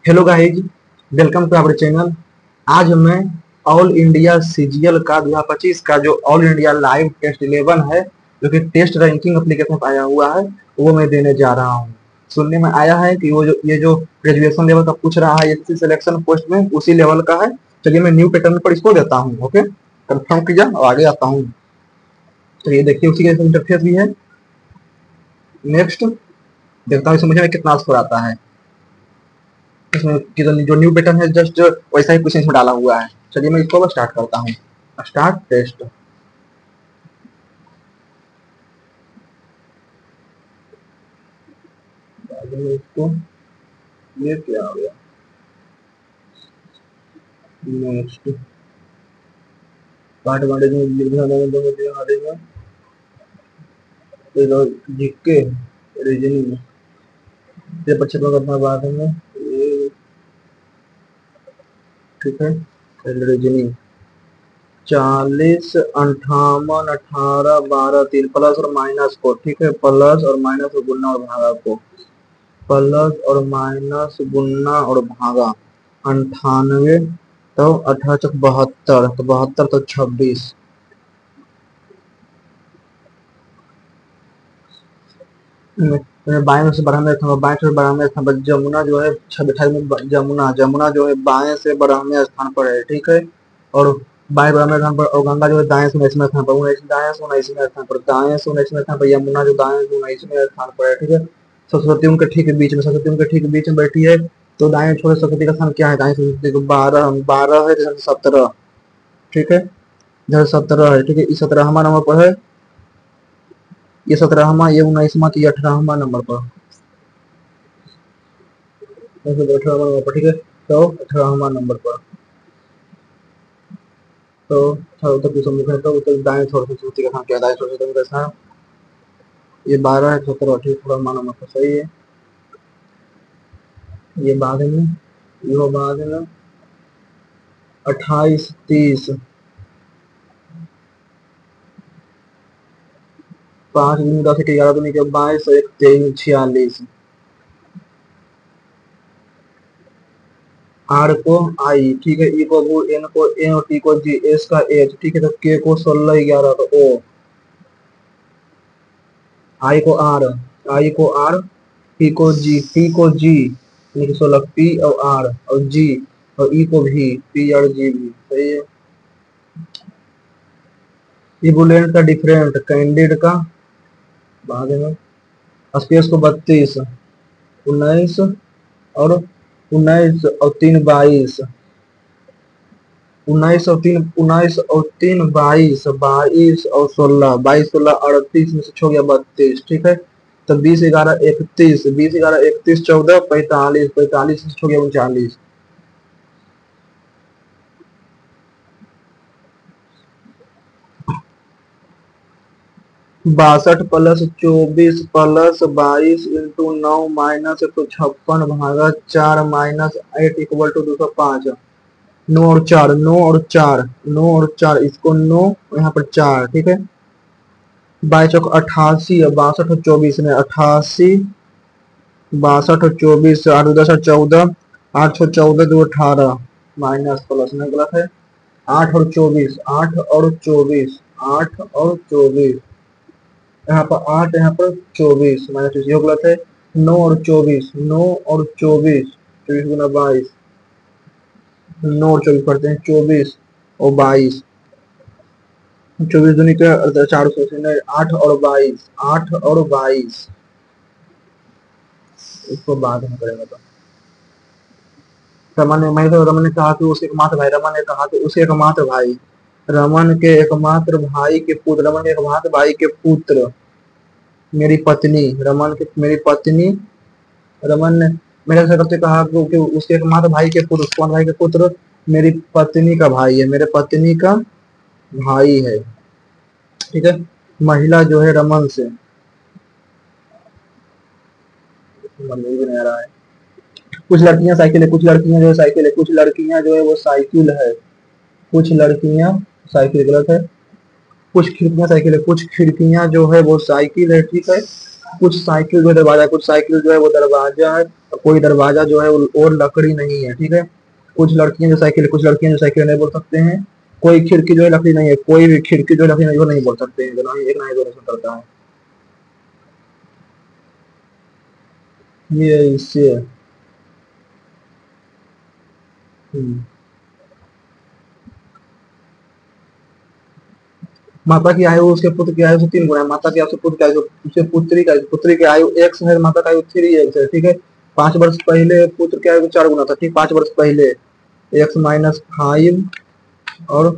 Hello guys, welcome to our channel. आज मैं all India CGL का 2025 का जो ऑल इंडिया लाइव टेस्ट 11 है, जो कि टेस्ट रैंकिंग एप्लीकेशन पर आया हुआ है, वो मैं देने जा रहा हूँ। सुनने में आया है कि वो जो ये जो ग्रेजुएशन लेवल का पूछ रहा है एससी सिलेक्शन पोस्ट में, उसी लेवल का है। चलिए मैं न्यू पैटर्न पर इसको देता हूँ। ओके, कंफर्म कीजिए और आगे आता हूँ। तो ये देखिए, उसी का इंटरफेस भी है। नेक्स्ट देखता हूँ समझ में कितना स्कोर आता है। इसमें जो न्यू पैटर्न है जस्ट वैसा ही कुछ इसमें डाला हुआ है। चलिए मैं इसको स्टार्ट करता हूँ। Start test. इसको ये क्या हो गया? नेक्स्ट पार्ट वाले जो जीके रीजनिंग ये बच्चे को करना बाद में, ठीक है। रीजनिंग 40 58 18 12 3 प्लस और माइनस को, ठीक है। प्लस और माइनस को गुना और भागा को, प्लस और माइनस गुना और भागा 98, तो 18 72, तो 72 तो 26। बाएं से बढ़ाने था, बाएं से बढ़ाने था। जमुना जो है 28 में, जमुना जो है बाएं से बढ़ाने स्थान पर है, ठीक है। और बाएं बढ़ाने स्थान पर, और गंगा जो है दाएं से 19वें स्थान पर, दाएं से 19वें स्थान पर, दाएं से 19वें स्थान पर। यमुना जो दाएं से 19वें स्थान पर है, ठीक है। सरस्वती उनके ठीक बीच में, सरस्वती उनके ठीक बीच में बैठी है। तो दाएं छोटे सरस्वती का स्थान क्या है? दाएं सरस्वती को 12 12 है, 17, ठीक है। इधर 17 है, ठीक है। इस 17वां नंबर पर है, ये 17वां, ये 19वां, तो ये 18वां नंबर पर, 18वां नंबर पर, ठीक है। तो 18वां नंबर पर, तो उत्तर की सम्मुख है, तो उत्तर दाएं छोर सरस्वती का स्थान क्या है? दाएं छोर सरस्वती का स्थान ये 12 है, 17, ठीक, थोड़ा माना मतलब सही है। ये बाद में, ये बाद में 28 30 5 दूनी 10 11 दूनी के 22 1 3 46। आर को आई, ठीक है। ई को वो, एन को एन और टी को जी, एस का एच, ठीक है। तो के को 16 11, तो ओ। आई को आर, आई को आर, टी को जी, टी को जी, 16 पी और आर और जी, और ई को भी पी और जी भी, सही है। इबुलेंट का डिफरेंट, कैंडिड का बाद में, स्पेस को 32 19 और 19 और 3 22, 19 और 3 19 और 3 22 22 और 16 22 16 38 में से हो गया 32, ठीक है। तो 20 11 31, 20 11 31 14 45 45 से हो गया 39। 62 प्लस 24 प्लस 22 इंटू 9 माइनस 156 भागा 4 माइनस 8 इक्वल टू 205। 9 और 4 9 और 4 9 और 4, इसको 9 यहाँ पर 4, ठीक है। 22 चौक 88 और 62 और 24 में 88 62 और 24, 8 10 और 14, 8 और 14 2 18 माइनस प्लस में गलत है। 8 और 24 8 और 24 8 और 24, यहाँ पर 8 यहाँ पर 24 माइनस ये गलत है। 9 और 24 9 और 24 24 गुना 22, 9 और 24 पढ़ते हैं, 24 और 22, 24 दूनी का 400, 8 और 22 8 और 22, इसको बाद में करेंगे। तो रमन ने कहा कि उसके एकमात्र भाई, रमन ने कहा कि उसके एकमात्र भाई, रमन के एकमात्र भाई के पुत्र, रमन के एकमात्र भाई के पुत्र मेरी पत्नी, रमन की मेरी पत्नी, रमन ने मेरे से कहा कि उसके एकमात्र भाई के पुत्र, कौन भाई के पुत्र? मेरी पत्नी का भाई है, मेरे पत्नी का भाई है, ठीक है। महिला जो है रमन से, नहीं आ रहा है। कुछ लड़कियां साइकिल है, कुछ लड़कियां जो है साइकिल है, कुछ लड़कियां जो है वो साइकिल है, कुछ लड़कियां साइकिल, गलत है। कुछ खिड़कियां साइकिल है, कुछ खिड़कियां जो है वो साइकिल है, ठीक है। कुछ साइकिल जो है दरवाजा, कुछ साइकिल जो है वो दरवाजा है, और कोई दरवाजा जो है वो लकड़ी नहीं है, ठीक है। कुछ लड़कियां जो साइकिल, कुछ लड़कियां जो साइकिल नहीं बोल सकते हैं। कोई खिड़की जो है लकड़ी नहीं है, कोई भी खिड़की जो है लकड़ी नहीं, वो नहीं बोल सकते हैं, दोनों ही एक ना ही दो रेशन करता है। ये इससे हम्म। माता की आयु उसके पुत्र की आयु से 3 गुना है। माता की आयु से पुत्र की आयु, उसके पुत्री की आयु एक्स है, माता की आयु 3x है, ठीक है। 5 वर्ष पहले पुत्र की आयु 4 गुना था, ठीक। 5 वर्ष पहले x-5 और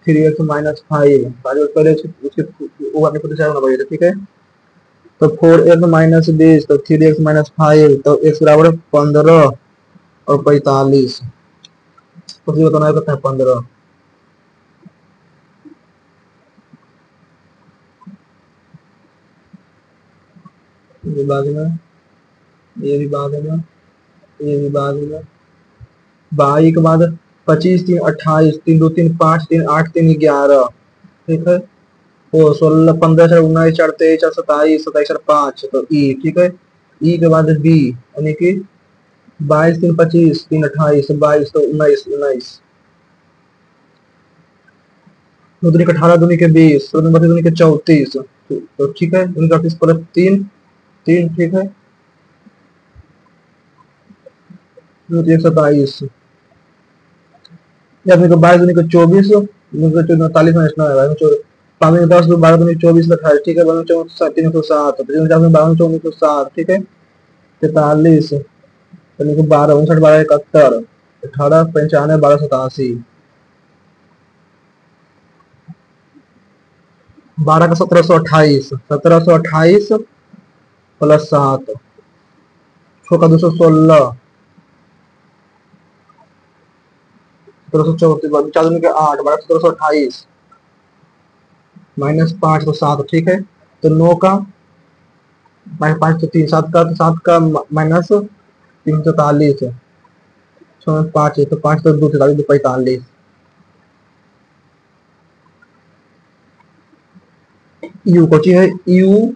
3x-5, 5 वर्ष पहले उसके वो अपने पुत्र से 4 गुना बढ़े थे, ठीक है। तो 4x-20, तो 3x-5, तो x बराबर 15 और 45। तो बताना है 15। ये बाद में, ये भी बाद में, ये भी बाद में, 22 के बाद 25, 3 28, 3 2 3 5, 3 8, 3 11, ठीक है। वो 16, 15, 19, 4 23, 4 27, 27, 5, तो ई, ठीक है। ई के बाद बी, यानी कि 22, 3 25, 3 28, 22, तो 19, 19, दूनी के 18, दूनी के 20, दूनी के 34, तो ठीक है। दूनी 34 प्लस 3, 3, ठीक है। 127, या फिर 22 दूनी के 24, 49 में इसमें आएगा 5 में 10, 12 दूनी 24, 28, ठीक है। 307, 12 1960, ठीक है। 43, यानी कि 12, 59, 12, 71, 18, 95, 12, 87, 12 का 1728, 1728 प्लस 7, 6 का 216, 1734, 4 के 8, 12, 1728 माइनस 5, तो 7, ठीक है। तो 9 का माइनस 5, तो 3, 7 का माइनस 343, 5 है, तो 5 तो 2, 45। यू को चाहिए U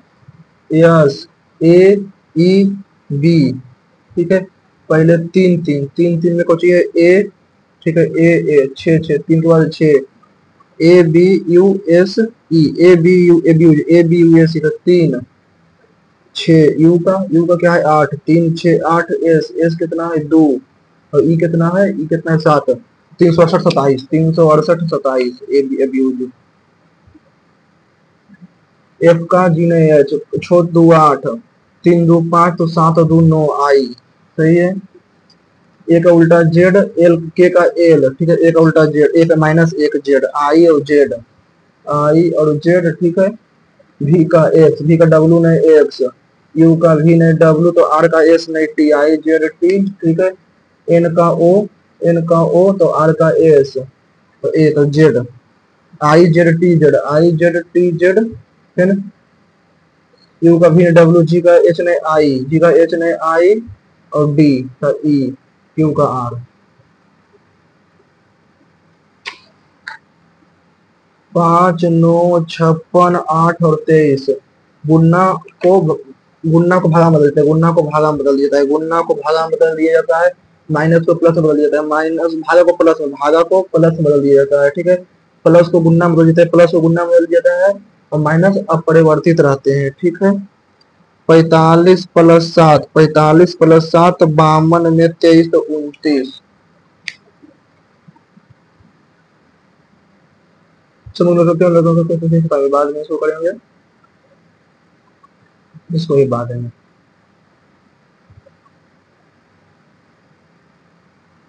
S A E B, ठीक है। पहले 3 3 3 3 में को चाहिए ए, ठीक है। ए ए 6 6, 3 के बाद 6, A B U S E, A B U, A B A B U S E, तो 3 6, यू का क्या है 8, 3 6 8, एस एस कितना है 2, और ई कितना है, ई कितना है 7, 368 27, 368 27, ए बी यू। एफ का जी ने एच, छोट 2 8, 3 2 5, तो 7 2 9 आई, सही है। ए का उल्टा जेड, एल के का एल, ठीक है। ए का उल्टा जेड, ए का माइनस 1 जेड, आई और जेड, आई और जेड, ठीक है। वी का एक्स, वी का डब्ल्यू नहीं एक्स, यू का वी नहीं डब्ल्यू, तो आर का एस नहीं टी, आई जेड टी, ठीक है। एन का ओ, एन का ओ, तो आर का एस, तो ए तो Z, I Z T Z, I Z T Z, फिर यू का भी डब्ल्यू, जी का एच ने आई, जी का एच ने आई, और डी का ई, क्यू का आर। 5 9 56 8 और 23, गुन्ना को गुन्ना को भागा में बदलते हैं, गुन्ना को भागा में बदल दिया है, गुन्ना को भागा में बदल दिया जाता है, माइनस को प्लस में बदल दिया जाता है, माइनस भागा को प्लस में, भागा को प्लस में बदल दिया जाता है, ठीक है। प्लस को गुन्ना में बदल देता है, प्लस को गुन्ना में बदल दिया जाता है, और माइनस अपरिवर्तित रहते हैं, ठीक है। 45 प्लस 7, 45 प्लस 7 52 में 23, तो 29। समझ लो क्यों लोगों को बाद में इसको करेंगे, इसको ही बाद में।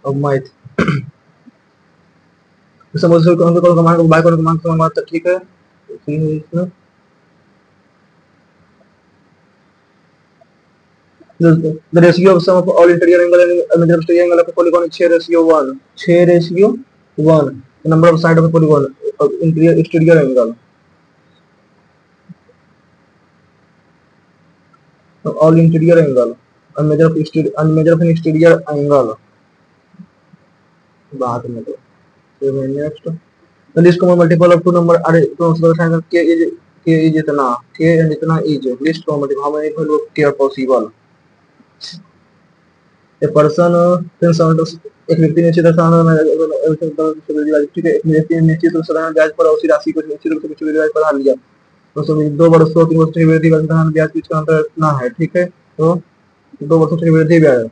अब मैथ समझ लो कौन कौन कमांड को बाय कौन कमांड को मांगता, ठीक है। इसमें the ratio of sum of all interior angle and major exterior angle of a polygon is 6:1, 6:1, the number of side of a polygon of interior exterior angle, so all interior angle and measure of exterior and measure of an exterior angle बाद में। तो next, the least common multiple of two number are considered के के is इतना, के and इतना is list formative, how many value of के are possible. A person एक व्यक्ति ने निश्चित ठीक है, एक व्यक्ति ने निश्चित साधारण ब्याज पर उसी राशि को निश्चित रूप से कुछ ब्याज पर हार लिया, तो सभी 2 वर्षों 3 वर्षों की वृद्धि का साधारण ब्याज बीच का अंतर इतना है। ठीक है, तो 2 वर्षों की वृद्धि ब्याज,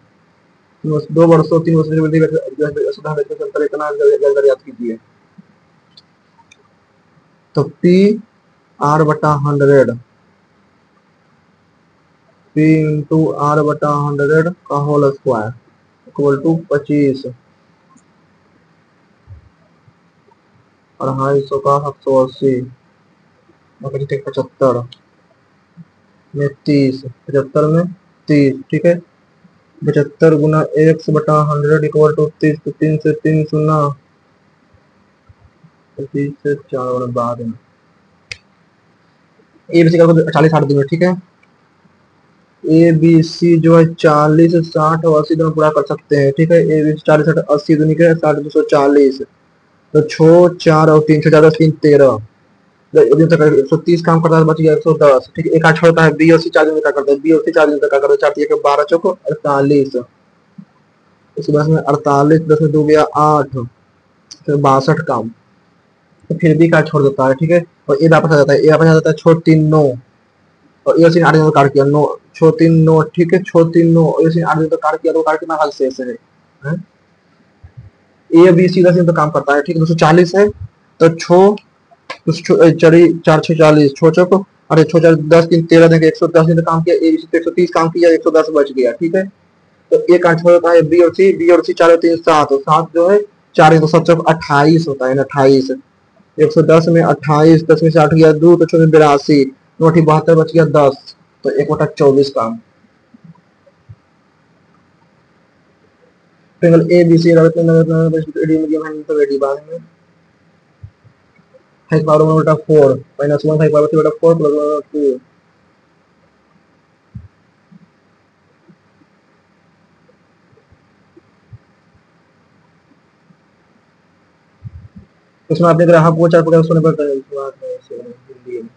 2 वर्षों 3 वर्षों की वृद्धि साधारण ब्याज का अंतर इतना ब्याज याद कीजिए। तो पी आर बटा 100, पी इंटू आर बटा 100 का होल स्क्वायर इक्वल टू 25 और 250 का 780 और 75 में 30, 75 में 30। ठीक है, 75 गुना एक्स बटा 100 इक्वल टू 30, तो 3 से 3 सुना, 30 से 4 और बाद में ए बी सी का 40 60 दिन में। ठीक है, ए बी सी जो है 40 60 और 80 दोनों पूरा कर सकते हैं। ठीक है, ए बी 40 60 80 दूनी के 60 240, तो 6 4 और 3 6 4 3 13, दिन तक 130 काम करता है, बच गया 110। ठीक है, एक आठ छोड़ता है, बी और सी 4 दिन तक करता है, बी और सी 4 दिन तक करता है, 4 के 12 चौको 48, उसके बाद में 48 10 में 2 गया 8, फिर 62 काम, तो फिर बी कार्ड छोड़ देता है। ठीक है, और ए वापस आ जाता है, ए वापस आ जाता है, छोड़ 3 9 और ए सी 8 दिन कार्ड किया 9 छोड़ 3 9। ठीक है, छोड़ 3 9 और ए सी 8 दिन तक कार्ड किया, तो कार्ड कितना हाल शेष है, ए बी सी 10 दिन तक काम करता है। ठीक है, 240 है, तो छो चढ़ी 4 6 40 छो चौको, अरे छो 4 10 3 13 देंगे 110 दिन तक काम किया, ए बी सी 130 काम किया, 110 बच गया। ठीक है, तो एक आठ होता है बी और सी, बी और सी 4 और 3 7, तो 7 जो है 4 तो 7 28 होता है ना, 28 110 में 28, 10 में से 8 गया 2, तो 6 में 82, 9 72 बच गया 10, तो 1/24 काम। ट्रायंगल ए बी सी तो एडी बाद में 5 पावर 1 बटा 4 माइनस 1 5 पावर 3 बटा 4 प्लस 2, उसमें आपने ग्राहक को 4 प्रकार सोने पड़ता है, इस बात है हिंदी में।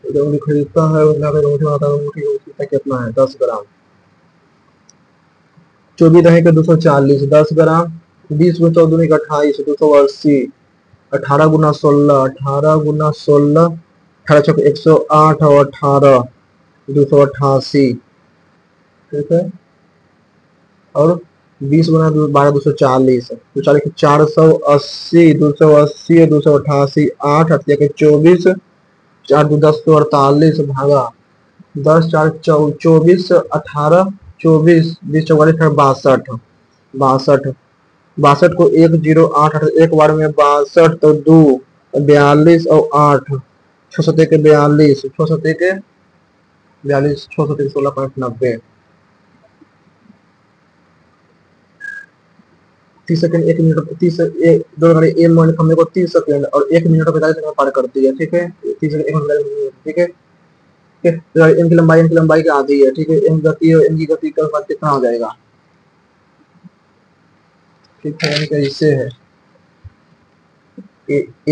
जब उन्हें खरीदता है अंगूठी बनाता है, अंगूठी उसका कितना है 10 ग्राम, 24 रहे 240 10 ग्राम, 20 में 14 का 28 280, 18 गुना 16 18 गुना 16 18 छक 108 और 18 288। ठीक है, और 20 गुना 12 240, 240 480 280 288 8 8 के 24 4 2 10 48 भागा 10 4 24 18 24 20 44 62 62 62 को 1 0 8 8 एक बार में 62, तो 2 42 और 8 6 7 के 42 6 7 के 42 6 7 16.90, 30 सेकंड 1 मिनट 30 दो मिनट हमने को 30 सेकंड और 1 मिनट और 45 सेकंड पार करती है। ठीक है, 30 सेकंड 1 मिनट। ठीक है, एम की लंबाई की आधी है। ठीक है, एम गति और एम की गति का अनुपात कितना हो जाएगा। ठीक है, कैसे है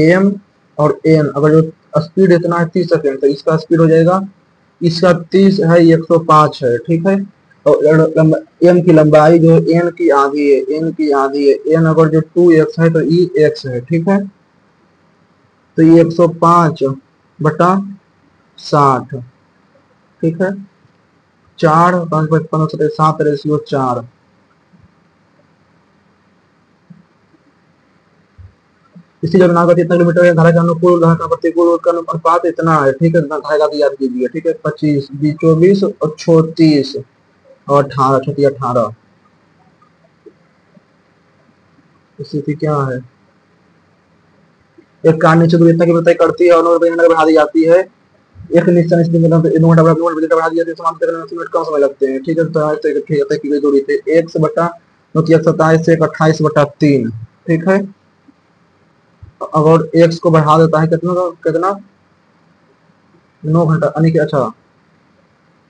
एम और एन, अगर जो स्पीड इतना है 30 सेकंड, तो इसका स्पीड हो जाएगा, इसका 30 है 105 है। ठीक है, और एम की लंबाई जो एन की आधी है, एन की आधी है, एन अगर जो 2x है तो ई एक्स है। ठीक है, तो ये 105 बटा 60। ठीक है, 4 5 55 7 रेशियो 4, इसी जब नागत इतना किलोमीटर है, धारा के अनुकूल धारा का प्रतिकूल का अनुपात इतना है। ठीक है, धारा का याद कीजिए। ठीक है, 25 24 और 36 और 18 छठी 18, स्थिति क्या है, एक कार नीचे दूरी इतना की बताई करती है और 9 रुपये बढ़ा दी जाती है, एक निश्चित बढ़ा दिया तो समाप्त करने में कम समय लगते हैं। ठीक है, तो की गई दूरी थे 1 से बटा 27 से 28 बटा 3। ठीक है, अगर x को बढ़ा देता है कितना 9 घंटा यानी कि अच्छा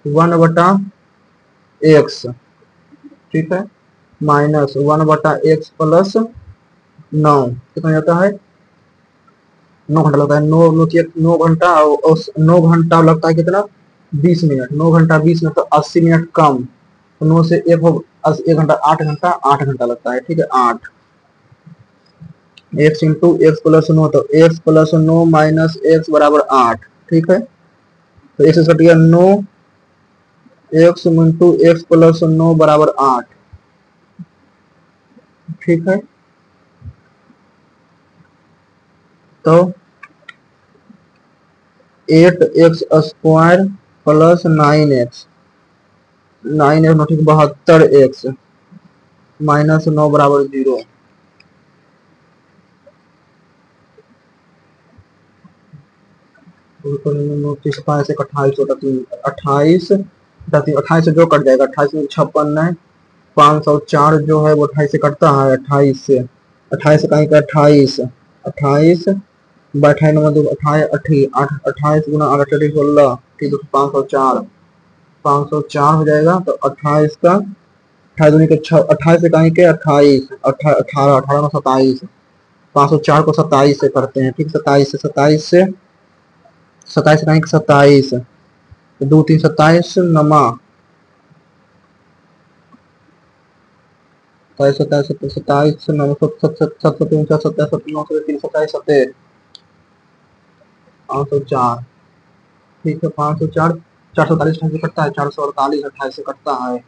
1 बटा x। ठीक है, माइनस 1/x प्लस 9 कितना जाता है 9 घंटा लगता है 9 घंटा और 9 घंटा लगता है कितना 20 मिनट 9 घंटा 20 मिनट तो 80 मिनट कम तो 9 से एक हो 1 घंटा 8 घंटा 8 घंटा लगता है ठीक है 8 एक्स इंटू एक्स प्लस 9 तो एक्स प्लस 9 माइनस एक्स बराबर 8 ठीक है तो एक्स कट गया 9 एक्स इंटू एक्स प्लस 9 बराबर 8 ठीक है तो 8x² प्लस 9x 9x ठीक 72x माइनस 9 बराबर 0 से 28 होता 28 28 से जो कट जाएगा 28 में 56 है 504 जो है वो 28 से कटता है 28 से कहीं का 28 28 बैठाई नंबर 28 गुना 8 16 ठीक है 504 504 हो जाएगा तो 28 का 28 दूनी के 28 से कहीं के 28 18 18 में 27 504 को 27 से करते हैं ठीक 27 से कहीं 27 दो 3 27 नमा 27 27 27 9 7 3 27 9 3 27 27 504 ठीक है 504 448 से कटता है 448 28 से कटता है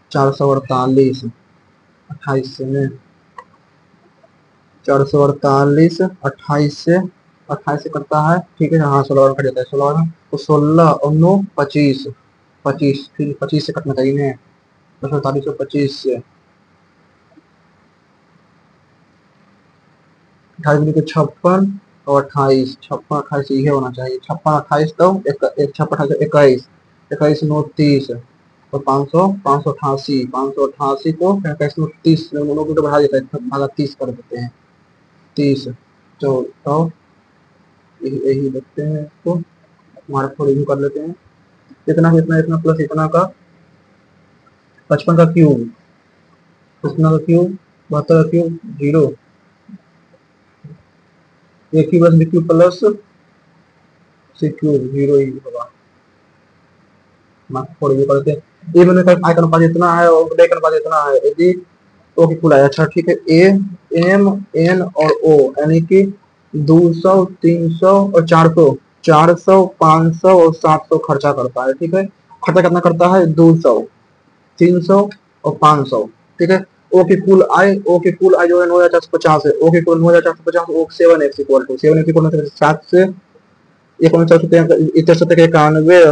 448 28 से 448 28 से करता है ठीक है हाँ 16 कट जाता है 16 तो 16 और 9 25 25 फिर 25 से कटना चाहिए ना 448 और 25 से 28 के 56 और 28 56 28 ये होना चाहिए 56 28 तो एक 56 28 21 9 30 तो 500 588 को 30 दोनों को तो बढ़ा देता है भागा 30 कर देते हैं 30 तो यही देखते हैं इसको हमारा थोड़ा रिव्यू कर लेते हैं इतना इतना इतना प्लस इतना का 55 का क्यूब इतना का क्यूब 72 का क्यूब 0 एक ही बस क्यूब प्लस सी क्यूब 0 ही होगा थोड़ा रिव्यू करते हैं ये मैंने कहा आइकन पास इतना है और आइकन पास इतना है यदि ओ की फुल आया अच्छा ठीक है ए एम एन और ओ यानी कि 200 300 और 400 400 500 और 700 खर्चा करता है ठीक है खर्चा कितना करता है 200 300 और 500 ठीक है ओ की कुल आय जो है 9450 है ओ की कुल 9450 ओ 7x equal to 7x equal to 7 से एक इतर सत्तर के 91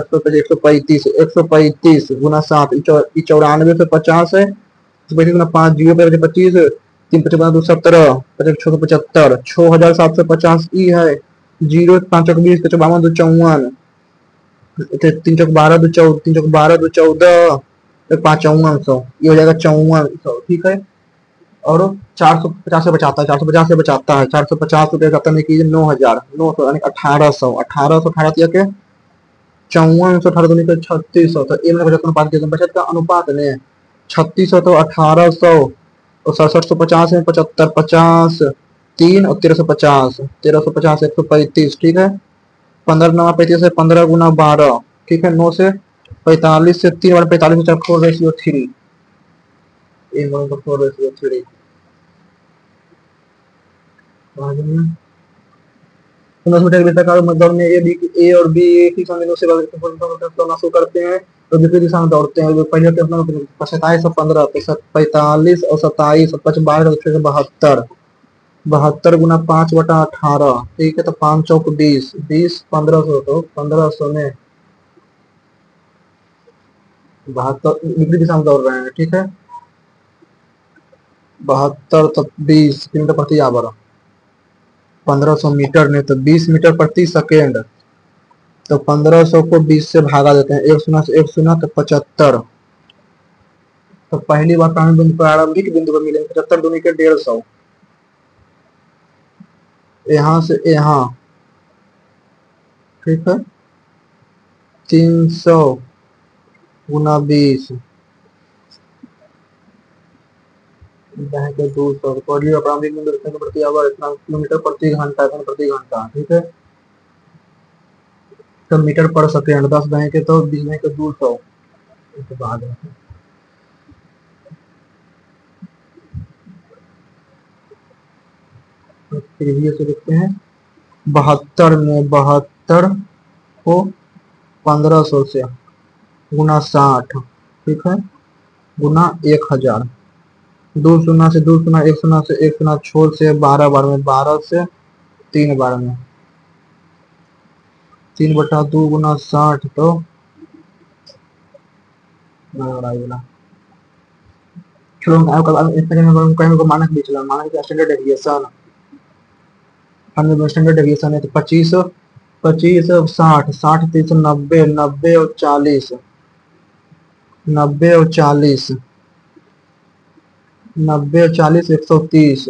135 गुना 7 94 से 50 है 5 जीरो पे 25 3 55 2 17 6 75 6750 ई है 0 5 20 52 2 54 3 चौक 12 2 14 3 चौक 12 2 14 5 5400 ये हो जाएगा 5400 ठीक है और 450 से बचाता है 450 से बचाता है 450 रुपये का नहीं कीजिए 9000 900 यानी 1800 1818 दिया के 5418 दूनी के 3600 तो एक बचत अनुपात बचत का अनुपात ने 3600 तो 1800 और 6750 में 75 50 3 और 1350 1350 135 ठीक है 15 9 35 से 15 गुना 12 ठीक है 9 से 45 से 3 बार 45 से 4/3 4/3 दौड़ में ए और बी एक ही समय से दौड़ना शुरू करते हैं तो दूसरी दिशा में दौड़ते हैं पहले तो अपना 27 और 15 तो 45 और 27 और 52 72 72 गुना 5/18 ठीक है तो 5 चौक 20 20 1500 तो 1500 में 72 दूसरी दिशा में दौड़ रहे हैं ठीक है 72 तो 20 किलोमीटर प्रति आवर 1500 मीटर नहीं तो 20 मीटर प्रति सेकेंड तो 1500 को 20 से भागा देते हैं एक शून्य तो 75 तो पहली बार प्रारंभिक बिंदु पर मिलेंगे 75 दूनी के 150 यहाँ से यहाँ ठीक है 300 गुना 20 बैंक के दूर सौ कोऑर्डिनेट प्रारंभिक बिंदु से प्रति आवर इतना किलोमीटर प्रति घंटा प्रति घंटा, ठीक है। तो मीटर पर सेकेंड 10 बैंक के तो 20 बैंक के दूर सौ, इसके बाद प्रीवियस से देखते हैं। 72 में 72 को 1500 से गुना 60, ठीक है, गुना 1000। दो शून्य से दो शून्य, एक शून्य से एक शून्य छोड़ से 12 बार में, 12 से 3 बार में, 3/2 गुना 60 तो चलो मानक भी चला, मानक स्टैंडर्ड डेविएशन, स्टैंडर्ड डेविएशन है तो 25 25 60 60 30 90 90 और 40 90 और 40 90 और 40 130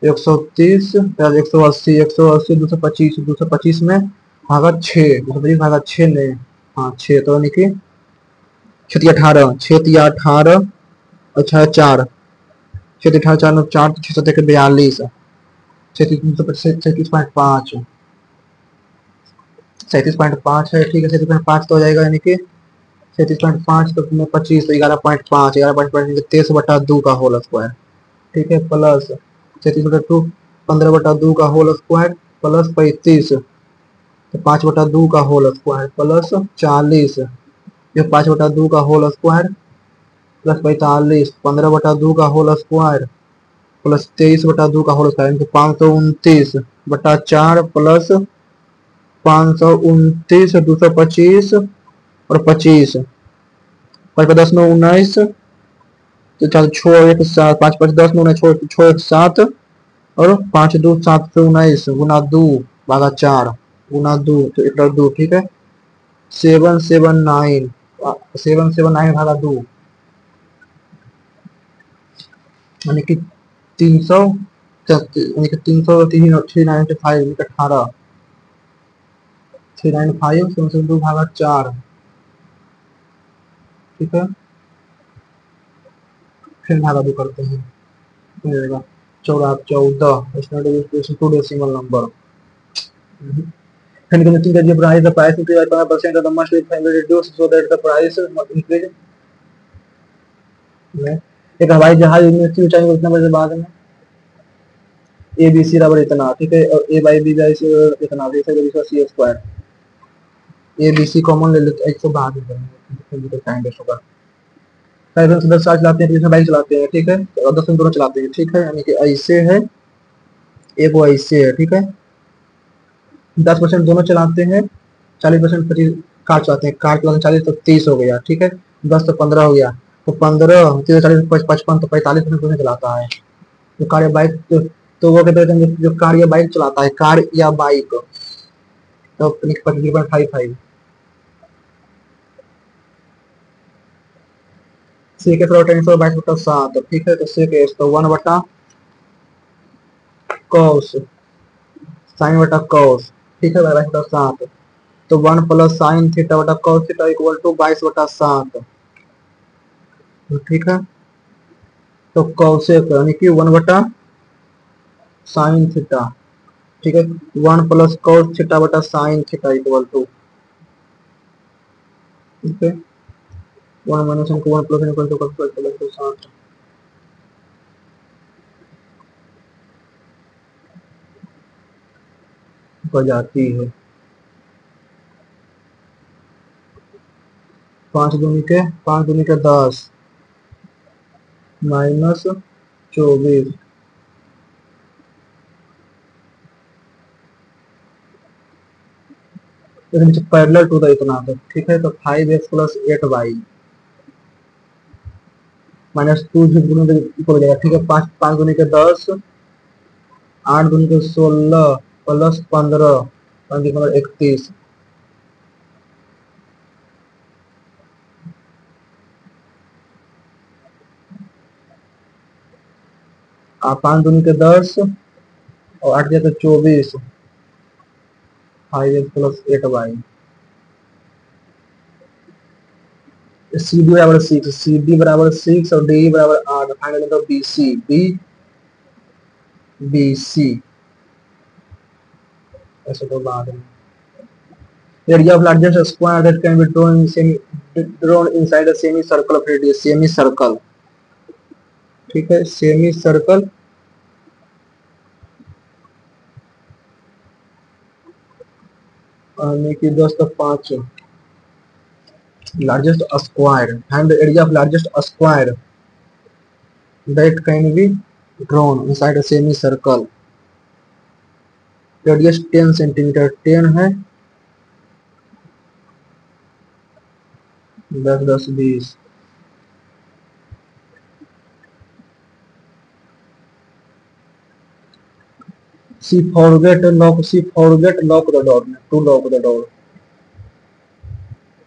130 180 180 225 225 में भागा 6 225 भागा 6 ने, हाँ 6 तो यानी कि 6 18 6 18 अच्छा 4 6 18 4 4 6 7 42 37.5 37.5 है, ठीक है। 37.5 तो हो जाएगा यानी कि 37.5 तो 25 तो 11.5 11.5 23/2 का होल स्क्वायर, ठीक है, प्लस 37/2 15/2 का होल स्क्वायर प्लस 35 तो 5/2 का होल स्क्वायर प्लस 40 ये 5/2 का होल स्क्वायर प्लस 45 15/2 का होल स्क्वायर प्लस 23/2 का होल स्क्वायर 529/4 प्लस 529 225 और 25 5 10 9 19 तो 4 छो 1 7 5 5 10 9 छो 1 7 और 5 2 7 से 19 गुना 2 भागा 4 गुना 2 तो 1/2, ठीक है। 779 779 भागा 2 यानी कि 300 यानी कि 300 395 18 395 702 भागा 4, ठीक है। फिर भागा 2 करते हैं, मिलेगा 14 two decimal number. And connecting the price, the price increase by 5% of the monthly payment reduced so that the price increase। एक हवाई जहाज की ऊंचाई को उतना बजे बाद में ए बी सी बराबर इतना, ठीक है, और ए बाई बी बाई इतना C square A B C common ले लेते हैं, 100 बाद में टाइम वेस्ट होगा। 10 साल चलाते हैं, बाइक चलाते हैं, ठीक है, और 10 दोनों चलाते हैं, ठीक है, यानी कि ऐसे है एक वो ऐसे है, ठीक है। 10% दोनों चलाते हैं, 40% कार चलाते हैं, कार चलाते 40 तो 30 हो गया, ठीक है, 10 तो 15 हो गया, तो 15 40 55 तो 45% दोनों चलाता है। तो कार या बाइक तो वो कहते हैं जो कार या बाइक चलाता है, कार या बाइक तो 55 सेक 22/7, ठीक है, तो सेक तो 1 कॉस साइन बटा कॉस, ठीक है, 22/7 तो 1 प्लस साइन थीटा बटा कॉस थीटा इक्वल टू 22/7, ठीक है। तो कॉसेक यानी कि 1/साइन थीटा, ठीक है, 1 प्लस कॉस थीटा बटा साइन थीटा इक्वल टू, ठीक है, 1 minus 1 plus equal to cos equal to 7 हो जाती है। 5 दूनी के 10 माइनस 24 पैरेलल टू द इतना, तो ठीक है, तो 5x प्लस 8y माइनस 2 हो जाएगा, ठीक है। 5 दूनी के 10 8 दूनी के 16 प्लस 15 31 5 दूनी के 10 और 8 के 24 5x plus 8y C D बराबर 6, सी डी बराबर 6 और डी बराबर 8, फाइनल तो B C, B B C. ऐसे तो बात है। area of largest square that can be drawn inside a semicircle of radius, semicircle। ठीक है, semicircle आने की 10 तक 5। largest square, find the area of largest square that can be drawn inside a semicircle। radius 10 centimetre, 10 है, 10 10 20। she forget lock the door, to lock the door,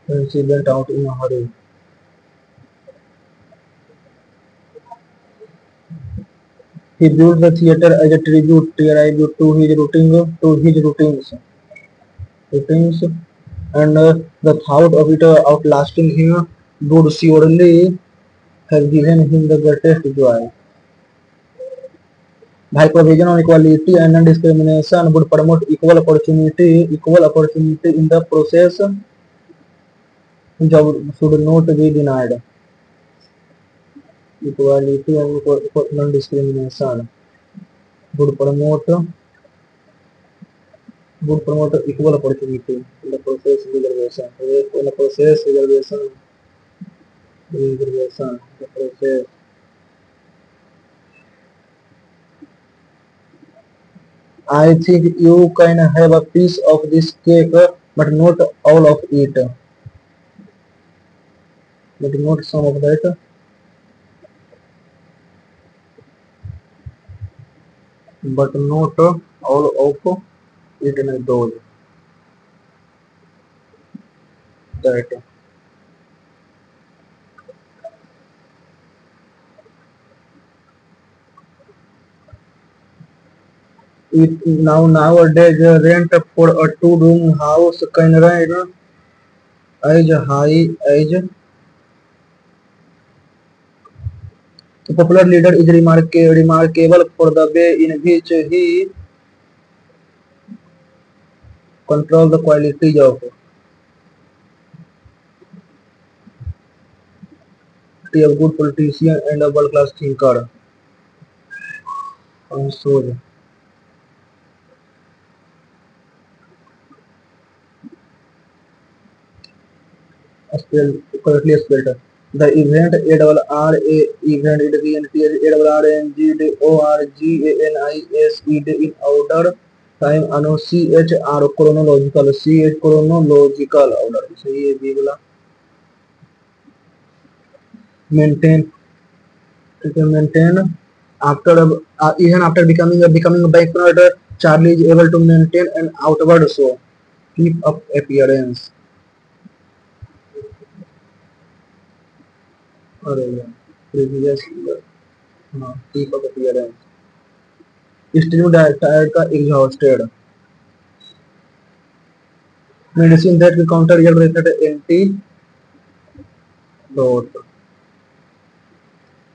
and she went out in a hurry। he built the theater as a tribute to his routines, and the thought of it outlasting him would surely have given him the greatest joy। By provision on equality and non-discrimination would promote equal opportunity in the process, job should not be denied। Equality and non-discrimination would promote equal opportunity in the process reservation, in the process reservation, the process। I think you can have a piece of this cake, but not all of it, but not some of that, but not all of it and those that। It nowadays rent for a two-room house can range as high as the popular leader is remarkable for the way in which he controls the quality of a good politician and a world-class thinker। And so, correctly spelled. The event ARR event ARRANGORGANISED in order time ano CHR chronological order। सही है B वाला। maintain after even after becoming a banknote, Charlie is able to maintain an outward show, keep up appearance। अरे यार previous keep up appearance। Still tired का exhausted। medicine that will counter your reset antidote।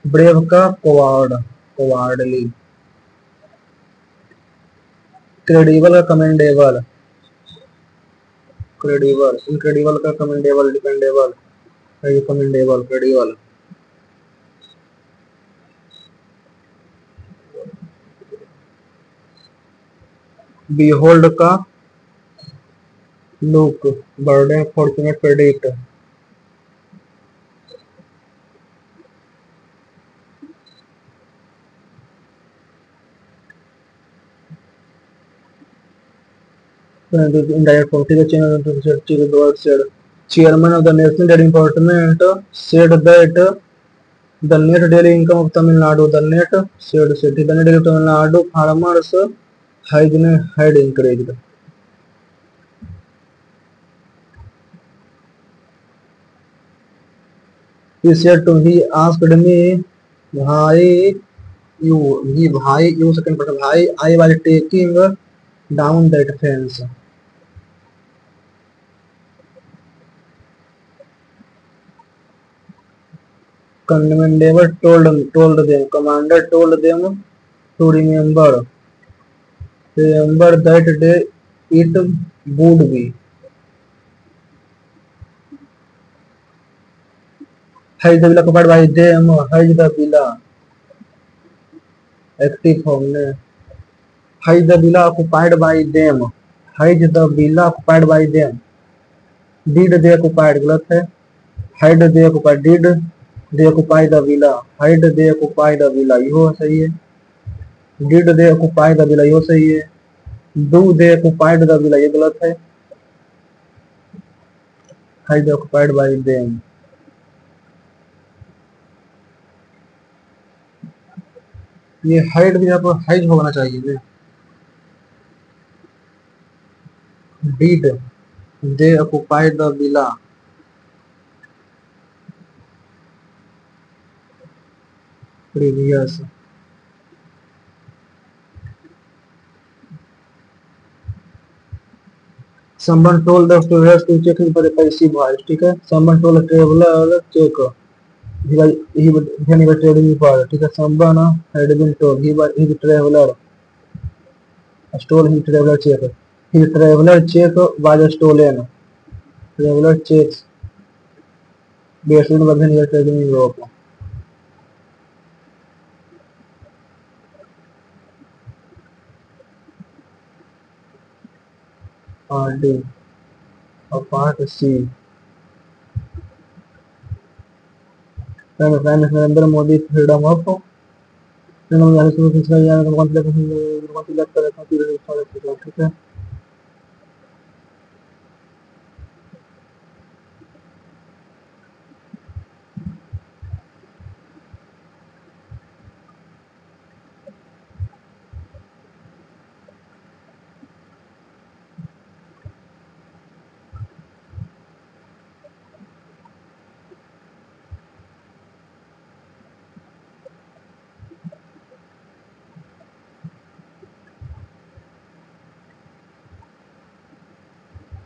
brave का cowardly। credible का incredible का commendable dependable credible। behold का look, burden fortunate predict। indirect form, ठीक है। chairman of the national dairy department said that the net daily income of Tamil Nadu, the net daily of Tamil Nadu farmers had increased। He said to he asked me, भाई you second person, भाई I was taking down that fence। Commendable told them. Commander told them to remember that day it would be. Hide the villa occupied by them. Hide the villa. Active form. Hide the villa occupied by them. Hide the villa occupied by them. Did they occupied गलत है. Hide they occupied. Did they occupy the villa? Hide they occupy the villa. यो सही है. Did they occupy the villa? यो सही है. Do they occupied the villa? ये गलत है. Hide they occupied by them. ये हाइड भी यहाँ पर हाइड होना चाहिए. Did they occupy the villa? Previous. Someone told the travelers to check in for a passive voice. ठीक है. Someone told the traveler check. When he was traveling far. ठीक है. Someone had been told. He the traveler. Stole his traveler check. His traveler check was stolen. Traveler checks. Based on when he was traveling in Europe. Part D. Or part C. Prime Minister Narendra Modi freedom of ठीक है.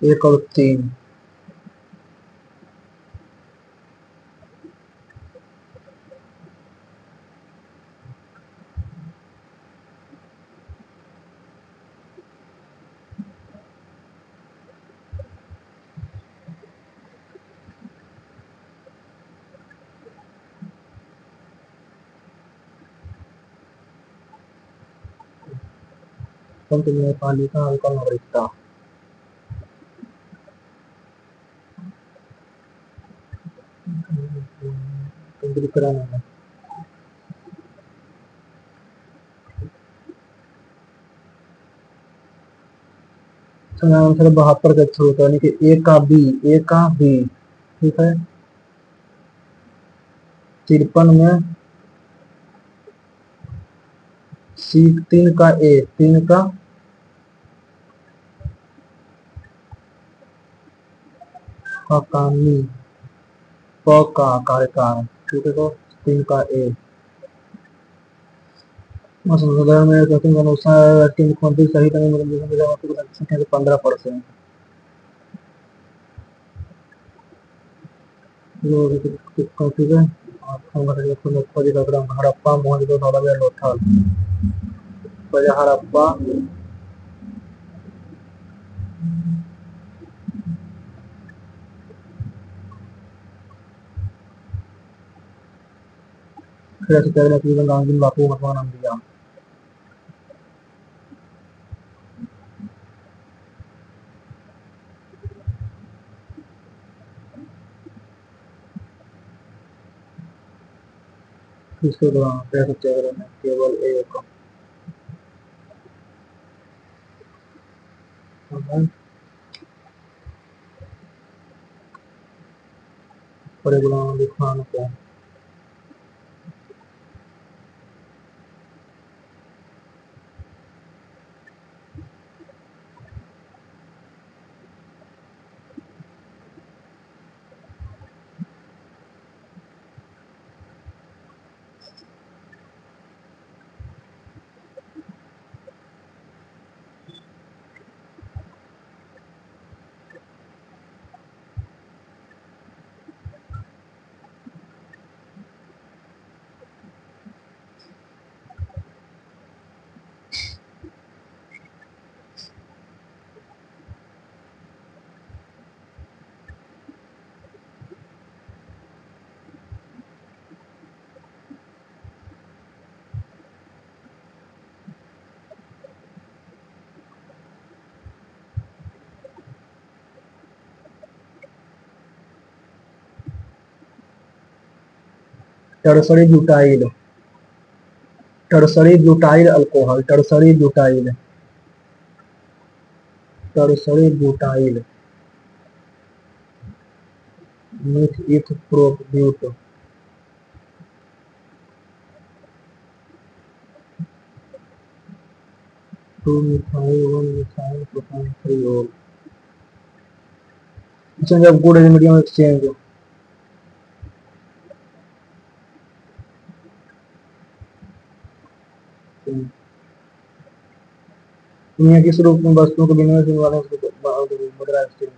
एक और 3. न्यायपालिका हल्का नागरिकता. केंद्रीकरण. Answer 72 के through होता है. यानी कि ए का बी. ठीक है. 53 में सी. 3 का ए. 3 का हकामी. प का कार्यकाल. ठीक है. तो 3 का ए. संसद में गठन के अनुसार राष्ट्रीय मुख्यमंत्री सहित संख्या 15%. ठीक है. हड़प्पा मोहनजोदड़ो लोथल. हड़प्पा गांधी बापू महात्मा नाम दिया. इसके दौरान सत्याग्रह में केवल एक बड़े गुलाम अली खान को tertiary butyl, tertiary butyl alcohol, tertiary butyl, tertiary butyl मिथ इथ प्रोब्यूट, 2 मिथाइल 1 मिथाइल प्रोपाइल प्रयोग, exchange of good and medium exchange, दुनिया किस रूप में वस्तुओं को विनिमय करने वाले मुद्रा exchange,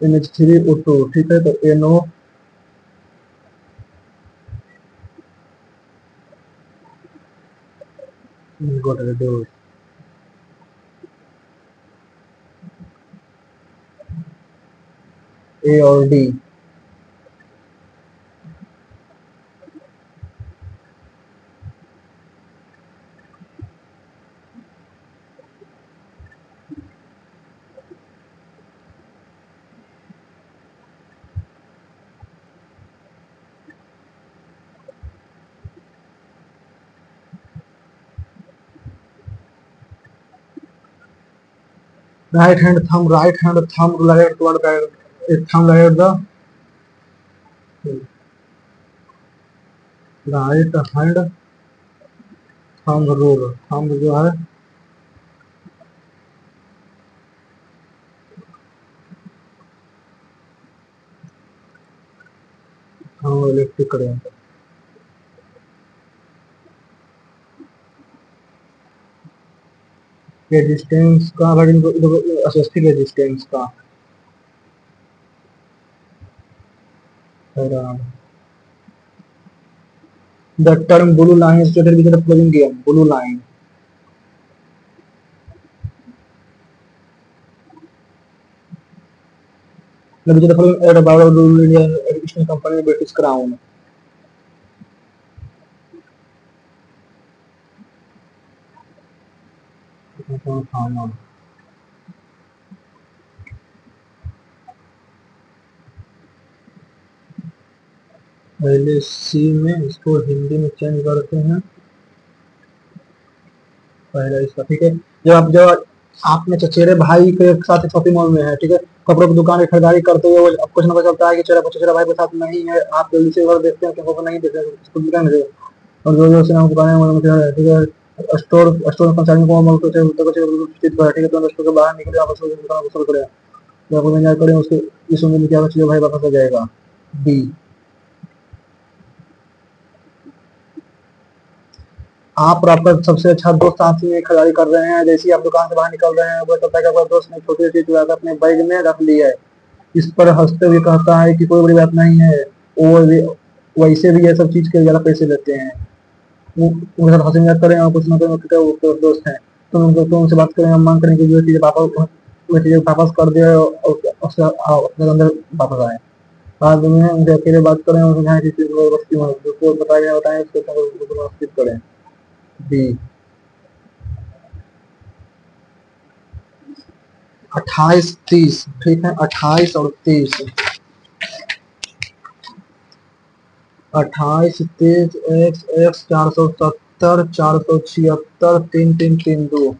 NH3O2, ठीक है, तो NO got reduced, A और D, right hand thumb related to what, thumb related the right hand thumb rule, thumb जो है थंब इलेक्ट्रिक करंट, रेजिस्टेंस का अगर इनको असिस्टिक रेजिस्टेंस का the term blue line is stated with the following game, blue line, which is the following ad about blue Indian educational company British Crown, पहले सी में इसको हिंदी में चेंज करते हैं, पहले इसका, ठीक है, जब आपने चचेरे भाई के साथ शॉपिंग मॉल में है, ठीक है, कपड़ों की दुकान में खरीदारी करते हुए अब कुछ ना कुछ चलता है कि चचेरा भाई के साथ नहीं है, आप जल्दी से उधर देखते हैं कि वो नहीं देखते उसको दुकान में, और जो से नाम दुकान में, ठीक है, स्टोर कर्मचारियों को मॉल को ठीक है, तो स्टोर के बाहर निकले, वापस दुकान को करें, या कोई इंतजार करें उसके, इस उम्मीद में क्या चचेरा भाई वापस आ जाएगा। बी, आप और आपका सबसे अच्छा दोस्त साथ में खरीदारी कर रहे हैं, जैसे ही आप दुकान से बाहर निकल रहे हैं, वो तब तक दोस्त ने छोटी चीज अपने बैग में रख ली है, इस पर हंसते हुए कहता है कि कोई बड़ी बात नहीं है, वो वैसे भी ये सब चीज के ज्यादा पैसे लेते हैं, उनके साथ हंसी मजाक करें और कुछ ना कुछ दोस्त हैं, तो उनसे बात करें, मांग करें कि जो चीजें वो चीजें वापस कर दे और अपने अंदर वापस आए, बाद में उनसे अकेले बात करें, उनको बताएं उसको करें। बी, 28-30, ठीक है, 28 और 30, 28 30 एक्स एक्स 470 476 3332,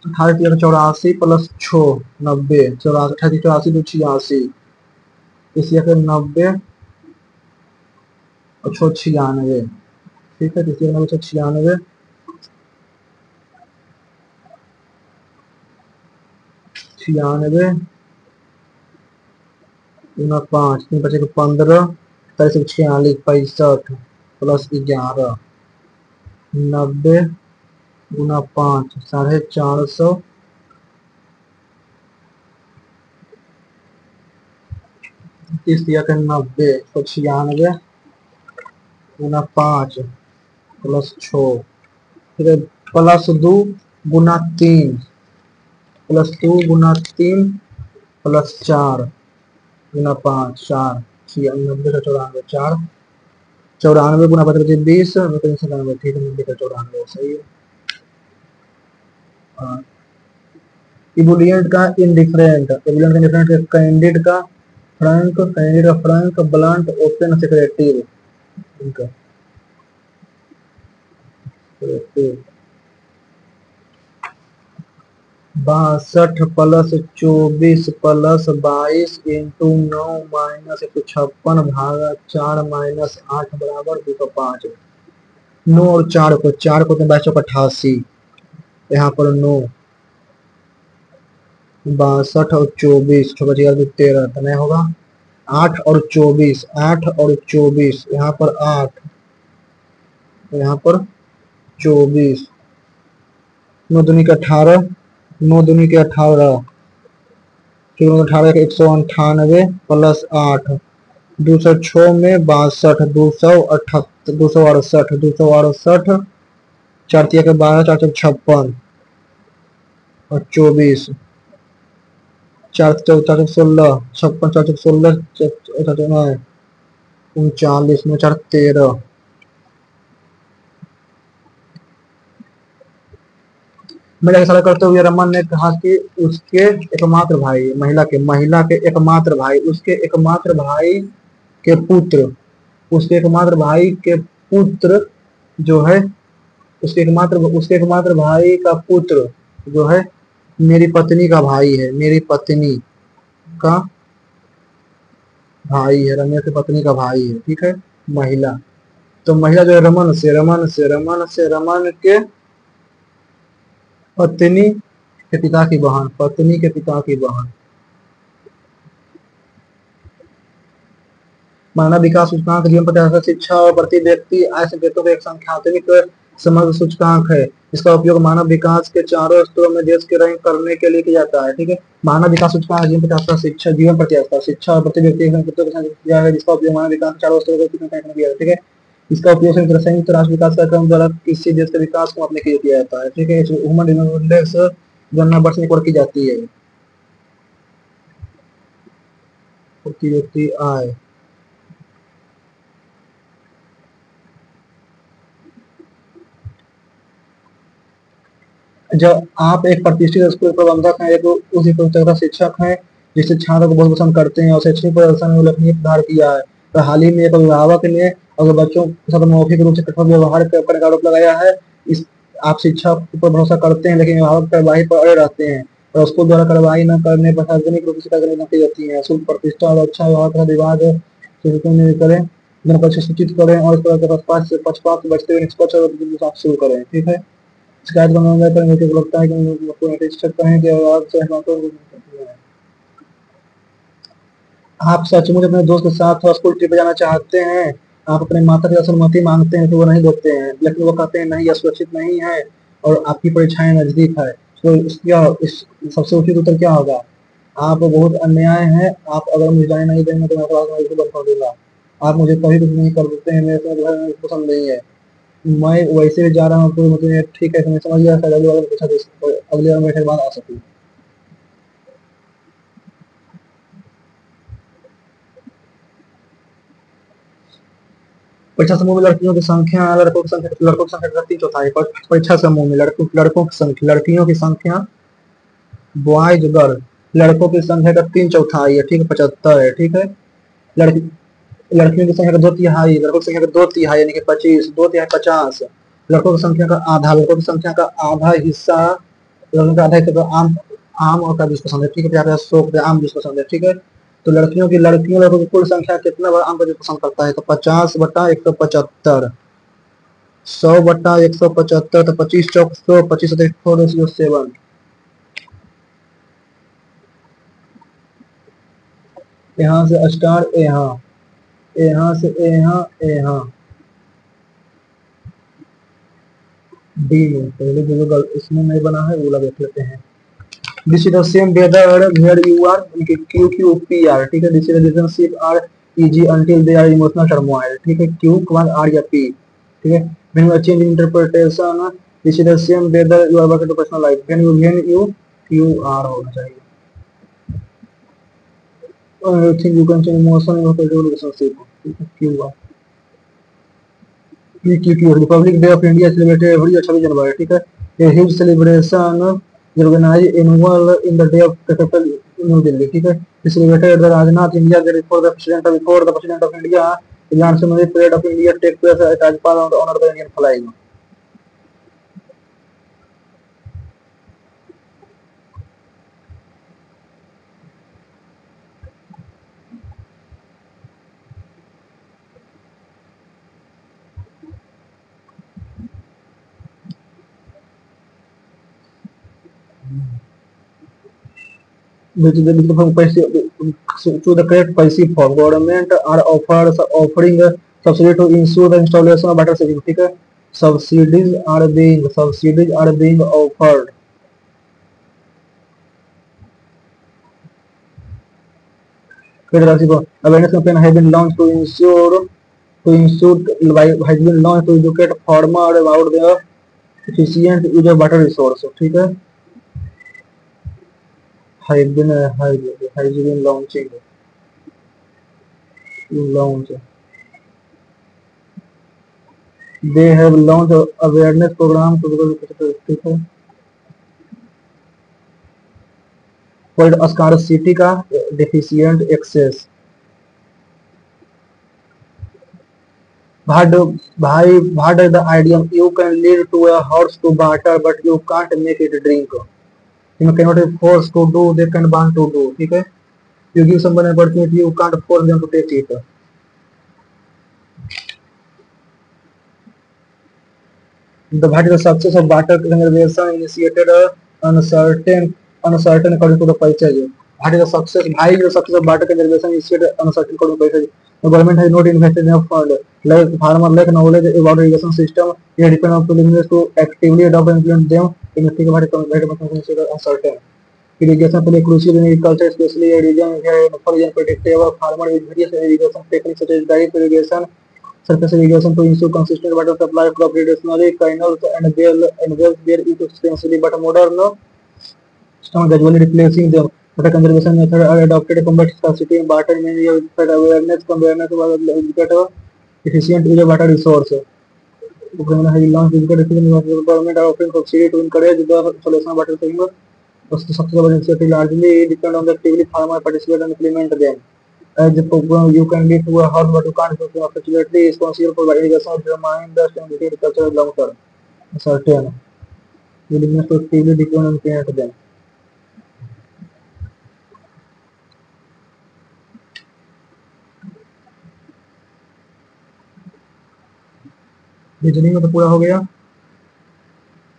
28 प्लस 6 90, 84 84 86, इसी फिर 90 और 6 96, ठीक है, इसी 96 96 96 गुना 5, 3 बचे 15, 46 65 प्लस 11, 90 गुना 5 450, तीस दिया के 90 196 गुना 5 प्लस 6, फिर प्लस 2 गुना 3 प्लस 2 गुना 3 प्लस 4 गुना 5 4 96 94 4 94 गुना 20, 97, ठीक है, 94 सही है। हाँ, इबुलियंट का इंडिफरेंट, इबुलियंट का इंडिफरेंट, कैंडिड का फ्रैंक, कैंडिड का फ्रैंक, ब्लंट, ओपन, सेक्रेटिव, इनका सेक्रेटिव। 62 + 24 + 22 - 156 - 4 - 8 = 205। 9 और 4 को 22 × 88, यहाँ पर 9, 62 और 24, 13 तो नहीं होगा। 8 और 24, 8 और 24, यहाँ पर 8, यहाँ पर 24, 9 दूनी के 18, 9 दूनी के 18, 18 के 198 + 8, 206 में 62, 268, 268, 4 के 12, 4 56 और 24, 4 4 16, 56, 4 16, 39, 4 13। महिला की सलाह करते हुए रमन ने कहा कि उसके एकमात्र भाई, महिला के एकमात्र भाई, उसके एकमात्र भाई के पुत्र, उसके एकमात्र भाई के पुत्र जो है, उसके एकमात्र भाई का पुत्र जो है मेरी पत्नी का भाई है, मेरी पत्नी का भाई है, रमेश की पत्नी का भाई है, ठीक है। महिला, तो महिला जो है रमन के पत्नी के पिता की बहन, पत्नी के पिता की बहन। मानव विकास सूचकांक जीवन प्रत्याशा शिक्षा और प्रति व्यक्ति आय संकेतों का एक संख्यात्मक समग्र सूचकांक है। इसका उपयोग मानव विकास के चारों स्तरों में देश के रैंक करने के लिए किया जाता है, ठीक है। मानव विकास सूचकांक जीवन प्रत्याशा शिक्षा और प्रति व्यक्ति संकेतों का किया है, जिसका उपयोग मानव विकास के चारों स्तरों में किया जाता है, ठीक है। इसका उपयोग संयुक्त राष्ट्र विकास कार्यक्रम द्वारा किसी देश के विकास को मापने के लिए किया जाता है, ठीक है। ह्यूमन इंडेक्स गणना वर्ष में की जाती है। प्रति व्यक्ति आय, जब आप एक प्रतिष्ठित स्कूल प्रबंधक हैं, एक उसी प्रतिष्ठित शिक्षक हैं जिससे छात्रों को बहुत पसंद करते हैं और शैक्षणिक प्रदर्शन में उल्लेखनीय सुधार किया है, तो हाल ही में एक अभिभावक ने अगर बच्चों के साथ मौखिक रूप से कठोर व्यवहार करने का आरोप लगाया है। इस आप शिक्षा पर भरोसा करते हैं, लेकिन अभिभावक कार्यवाही पर अड़े रहते हैं और स्कूल द्वारा कार्रवाई न करने पर सार्वजनिक रूप से कार्रवाई की जाती है। शुल्क प्रतिष्ठा और अच्छा व्यवहार का विवाद करें, दोनों पक्ष सूचित करें और इस तरह पक्षपात बचते हुए निष्पक्ष और शुरू करें, ठीक है। शिकायत करने पर मुझे लगता है कि शिक्षक कहें कि आप सचमुच अपने दोस्त के साथ स्कूल ट्रिप जाना चाहते हैं, आप अपने माता पिता से अनुमति मांगते हैं तो वो नहीं देते हैं, लेकिन वो कहते हैं नहीं, यह सुरक्षित नहीं है और आपकी परीक्षाएं नजदीक है, तो इस सबसे उचित उत्तर क्या होगा? आप बहुत अन्याय है, आप अगर मुझे जाने नहीं देंगे तो मैं क्लास बंद कर दूंगा। आप मुझे कभी कुछ नहीं कर देते हैं, मेरे घर में पसंद नहीं है, मैं वैसे भी जा रहा हूँ, तो मुझे ठीक है, मैं समझ गया, अगली बार पूछा तो अगली बार बैठे के बाद आ सकूँ। परीक्षा समूह में लड़कियों की संख्या, लड़कों की संख्या का 3/4। परीक्षा समूह में लड़कों की संख्या, लड़कियों की संख्या बॉयज गर्ल, लड़कों की संख्या का 3/4 है, ठीक है, 75 है, ठीक है। लड़की लड़कियों की संख्या का 2/3, लड़कों की संख्या का 2/3 यानी कि 25, 2/3 50। लड़कों की संख्या का आधा, लड़कों की संख्या का आधा हिस्सा, लड़कों का आधा हिस्सा तो आम आम और का 20% है, ठीक है, 50 आम 20% है, ठीक है। तो लड़कों की कुल संख्या कितना बार आम का 20% करता है, तो 50/175, 100/175, तो 25 चौक 100, 25 4/7। यहाँ से स्टार यहाँ, यहाँ से यहाँ, यहाँ डी में पहले जो इसमें नहीं बना है वो देख लेते हैं। This is the same whether where you are, Q Q P R, ठीक है। This is relationship are easy until they are emotional turmoil, ठीक है। Q के बाद R या P, ठीक है। When you change interpretation, this is the same whether you are working to personal life, when you Q R होना चाहिए। I think you can change emotion in your relationship, ठीक है, Q R। PQQ republic day of India celebrated every 26 January, ठीक है। A huge celebration organized annual in the day of capital New Delhi, ठीक है। Celebrated the Rajnath India Gate before the president of India Ilan Simoni parade of India take place at Rajpath on the honor of the Indian flag. Which to the correct policy for government are offering a subsidy to ensure the installation of better system, ठीक है। subsidies are being offered. Awareness campaign has been launched has been launched to educate farmer about the efficient use of water resource, ठीक है। has been launch. They have launched a awareness program to ठीक है। called scarcity का deficient access. What is the idiom? You can lead to a horse to water, but you can't make it drink. You cannot be forced to do, they can want to do, ठीक है। You give someone an opportunity, you can't force them to take it. What is the success of water conservation initiated uncertain according to the Paisage. What is the success? Why is the success of water conservation initiated uncertain according to Paisage? The government has not invested enough fund. Like farmer lack knowledge about irrigation system, they depend on policymakers to actively adopt and implement them. Investing about considered uncertain. Irrigation play crucial in agriculture, especially a region where for example predictable farmer with various irrigation techniques such as drip irrigation, surface irrigation to ensure consistent water supply. Crop traditionally canals and wells were used extensively, but modern systems gradually replacing them. Water conservation methods are adopted to combat scarcity in water, mainly with awareness about efficient use of water resource. The government has launched education government are offering subsidy to encourage the installation of water saving. The success of initiative largely depend on the actively farmer participate and implement them. As a program, you can lead to a house, but you can't unfortunately is responsible for irrigation, determine the sustainability agriculture long term. Certain willingness to actively depend and implement them. Reasoning में तो पूरा हो गया।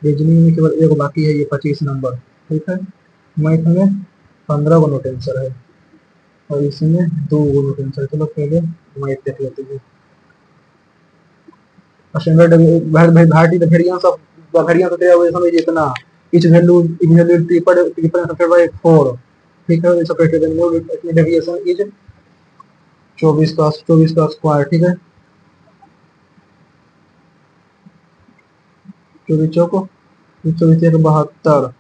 Reasoning में केवल एक बाकी है, ये 25 नंबर, ठीक है। मैथ में 15 को नोट आंसर है और इसमें 2 को नोट आंसर। चलो पहले मैथ देख लेते हैं। स्टैंडर्ड भारतीय द वेरिएंस ऑफ जितना each value triple subtracted by 4, ठीक है। सबट्रैक्टेड द डेविएशन इज 24 का स्क्वायर, ठीक है। 24 चौको 24 एक 72,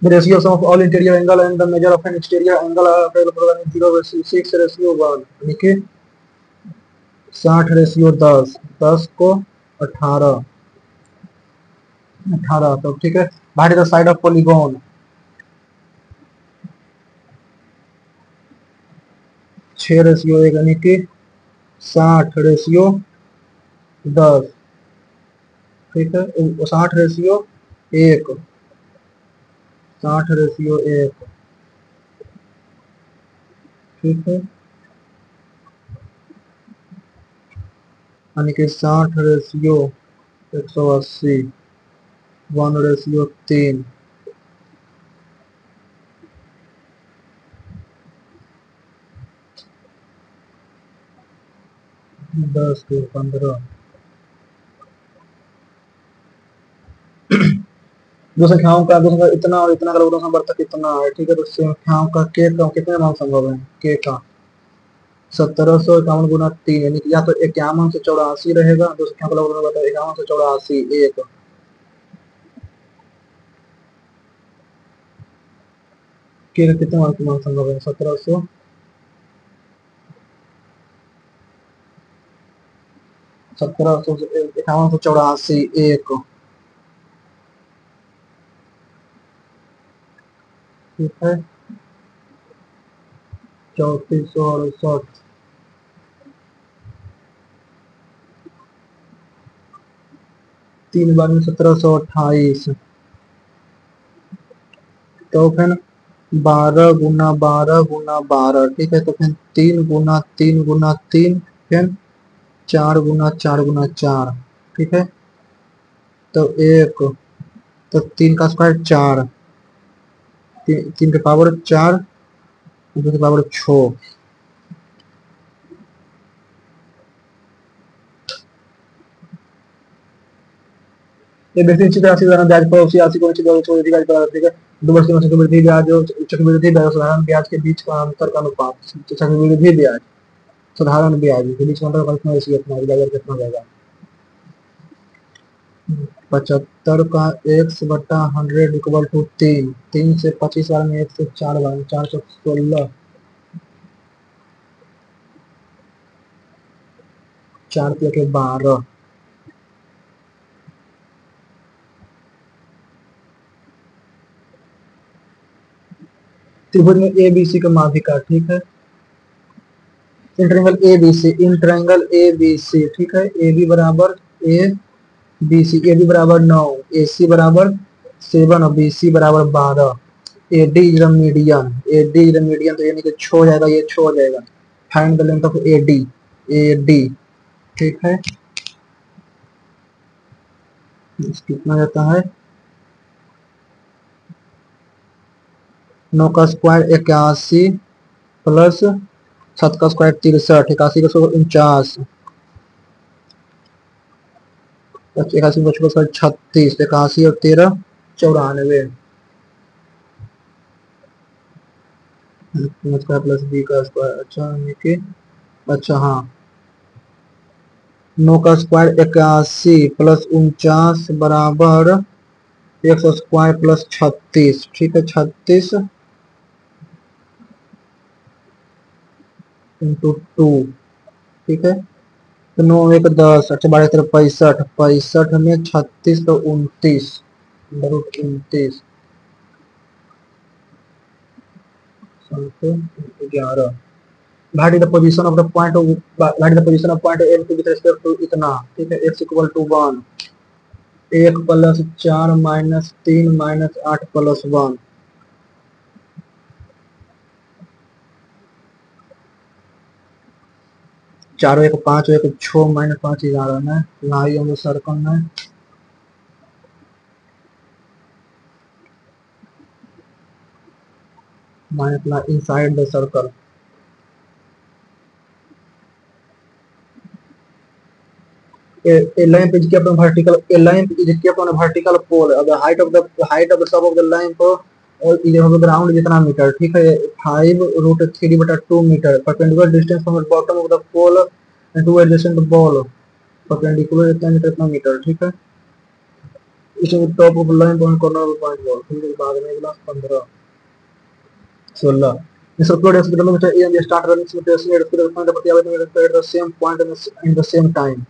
the ratio sum of all interior angle and the measure of an exterior angle are available in 0:6 ratio 1, यानी कि 60:10, 10 को 18, तो ठीक है। What is the side of polygon? 6:1, यानी कि 60:10, ठीक है। 60:1, 60:1, ठीक है। यानी कि 60:180, 1:3, 10 के 15। दो संख्याओं का इतना और इतना का दो नंबर तक इतना है, ठीक है। तो संख्याओं का के का कितने मान संभव है? के का 1751 गुना 3, यानी कि या तो 51 से 84 रहेगा। दो संख्याओं का लघुगणक बताओ। 51 से 84, 1, के कितने मार्क मान संभव है? 1700 5184 एक, ठीक है। 3468 3 बार में 1728, तो फिर 12 गुना 12 गुना 12, ठीक है। तो फिर 3 गुना 3 गुना 3, फिर 4 गुना 4 गुना 4, ठीक है। तो एक, तो 3 का स्क्वायर 4, 3 के पावर 4, 2 के पावर 6। ये बेसिक चित्र राशि द्वारा ब्याज पर उसी राशि को निश्चित ब्याज पर, ठीक है। दो वर्ष में चक्रवृद्धि ब्याज और चक्रवृद्धि ब्याज साधारण ब्याज के बीच का अंतर का अनुपात, चक्रवृद्धि ब्याज साधारण ब्याज के बीच का अंतर कितना ब्याज कितना जाएगा? 75 का x बटा 100 इक्वल टू 3, 3 से 25 बार में 1 से 4 बार, 416, 4 के 12। त्रिभुज में ए बी सी का माध्यिका, ठीक है। इंट्रायंगल ए बी सी, इंट्रायंगल ए बी सी, ठीक है। ए बी बराबर ए बी सी, ए बी बराबर 9, ए सी बराबर 7 और बी सी बराबर 12। A D is the median, A D is the median, तो यानी कि 6 हो जाएगा, ये 6 हो जाएगा। Find the length of A D, A D, ठीक है। कितना जाता है? 9 का स्क्वायर 81 प्लस 7 का स्क्वायर 63, 81 का स्क्वायर 49, 81 का स्क्वायर 36, 81 और 13 94, स्क्वायर प्लस बी का स्क्वायर, अच्छा अच्छा हाँ। 9 का स्क्वायर 81 प्लस 49 बराबर 100 स्क्वायर प्लस 36, ठीक है। 36 इंटू 2, ठीक है। तो 9 1 10, अच्छा 12 13 65, 65 में 36 तो 29, 29 11। What is the position of the point of, what is the position of point M with respect to इतना, ठीक है। x equal to 1, 1 plus 4 minus 3 minus 8 plus 1, चारों एक 5 एक 6 माइनस 5 11 ना, लाई हम सर्कल ना, माइनस ला inside the circle. A lamp is kept on vertical. A lamp is kept on a vertical pole. The height of the top of the lamp is on the ground जितना metre, ठीक है। 5√3/2 metre. Perpendicular distance from the bottom of the pole to adjacent ball, perpendicular इतना metre इतना metre, ठीक है। इसमें top of lamp on corner of point wall, फिर बाद में अगला 15 16। The circular is kilometer and they start running simultaneously at the same point in the same time.